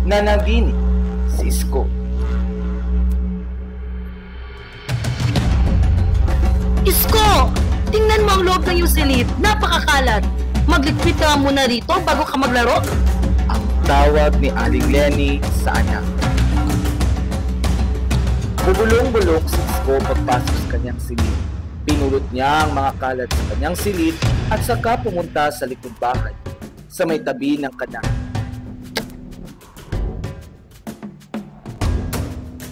Nanaginip si Isko. Isko! Tingnan mo ang loob ng iyong silid. Napakakalat. Magligpit ka muna rito bago ka maglaro. Ang tawag ni Aling Lenny sa anak. Bubulong-bulong si Isko pagpasok sa kanyang silid. Pinulot niya ang mga kalat sa kanyang silid at saka pumunta sa likod bahay, sa may tabi ng kanal.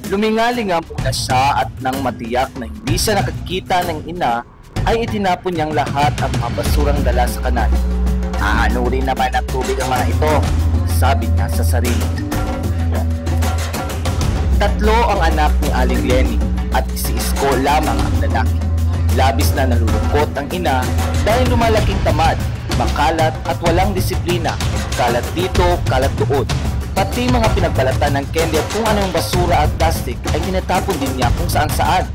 Lumingalinga muna siya at nang matiyak na hindi siya nakakita ng ina, ay itinapon niyang lahat ang mga basurang dala sa kanal. Aanurin naman ang tubig ang mga ito, sabi niya sa sarili. Tatlo ang anak ni Aling Lenny at si Isko lamang ang lalaki. Labis na nalulungkot ang ina dahil lumalaking tamad, makalat at walang disiplina. Kalat dito, kalat doon. Pati mga pinagbalatan ng candy at kung anong basura at plastic ay tinatapon din niya kung saan-saan.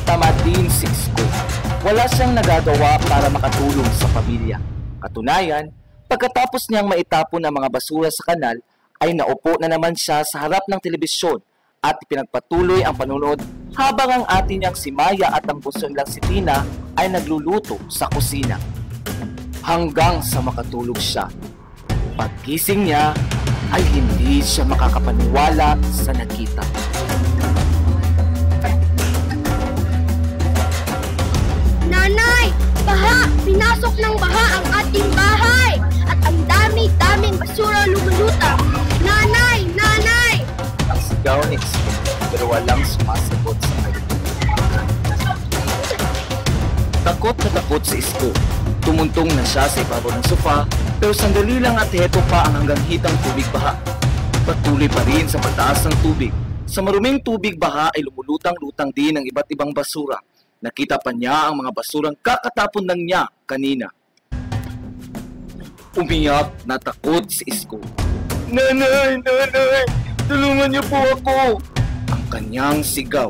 Tamad din si Isko. Wala siyang nagagawa para makatulong sa pamilya. Katunayan, pagkatapos niyang maitapon ang mga basura sa kanal, ay naupo na naman siya sa harap ng telebisyon at pinagpatuloy ang panunood habang ang ate niyang si Maya at ang bunso nilang si Tina ay nagluluto sa kusina. Hanggang sa makatulog siya. Pagkising niya ay hindi siya makakapaniwala sa nakita. Nanay! Baha! Pinasok ng baha ang ating bahay! At ang dami-daming basura lumulutang! Nanay! Nanay! Ang sigaw ni Isko pero walang sumasagot sa kanya. Takot na takot si Isko. Tumuntong na siya sa ibabaw ng sofa pero sandali lang at heto pa ang hanggang hitang tubig baha. Patuloy pa rin sa pagtaas ng tubig. Sa maruming tubig baha ay lumulutang-lutang din ang iba't ibang basura. Nakita pa niya ang mga basurang kakatapon lang niya kanina. Umiyak na takot si Isko. Nanay! Nanay! Tulungan niyo po ako! Ang kanyang sigaw.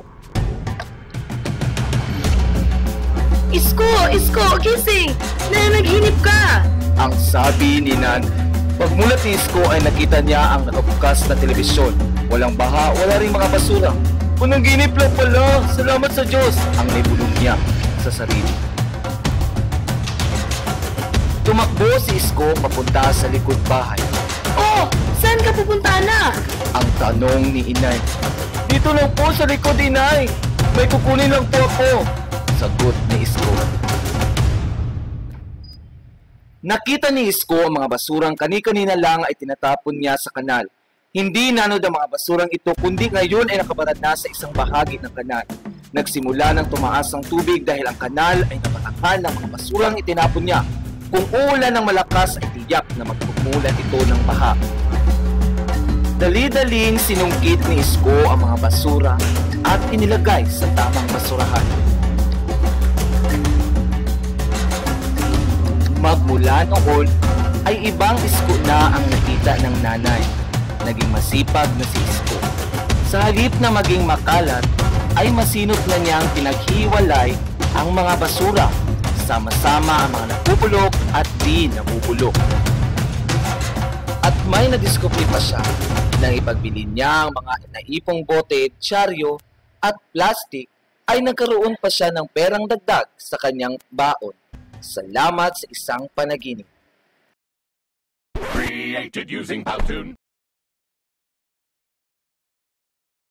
Isko! Isko! Gising! Nanaginip ka! Ang sabi ni Nan. Pagmulat ni Isko ay nakita niya ang nakabukas na telebisyon. Walang baha, wala ring mga basura. Panaginip lang pala! Salamat sa Diyos! Ang naibulong niya sa sarili. Tumakbo si Isko papunta sa likod bahay. Oh! Saan ka pupunta na? Ang tanong ni Inay. Dito lang po sa likod, Inay. May kukunin lang po ako. Sagot ni Isko. Nakita ni Isko ang mga basurang kani-kanina lang ay tinatapon niya sa kanal. Hindi nanod ang mga basurang ito kundi ngayon ay nakabarad na sa isang bahagi ng kanal. Nagsimula ng tumaas ang tubig dahil ang kanal ay napatakal ng mga basurang itinapon niya. Kung uulan ng malakas ay tiyak na magpumulan ito ng baha. Dali-daling sinungkit ni Isko ang mga basura at inilagay sa tamang basurahan. Magmula noon ay ibang Isko na ang nakita ng nanay. Naging masipag na si Isko. Sa halip na maging makalat, ay masinop na niyang pinaghiwalay ang mga basura. Sama-sama ang mga nabubulok at di nabubulok. At may nadiskubre pa siya nang ipagbili niya ang mga naipong bote, dyaryo at plastic ay nagkaroon pa siya ng perang dagdag sa kanyang baon. Salamat sa isang panaginip. Created using Powtoon.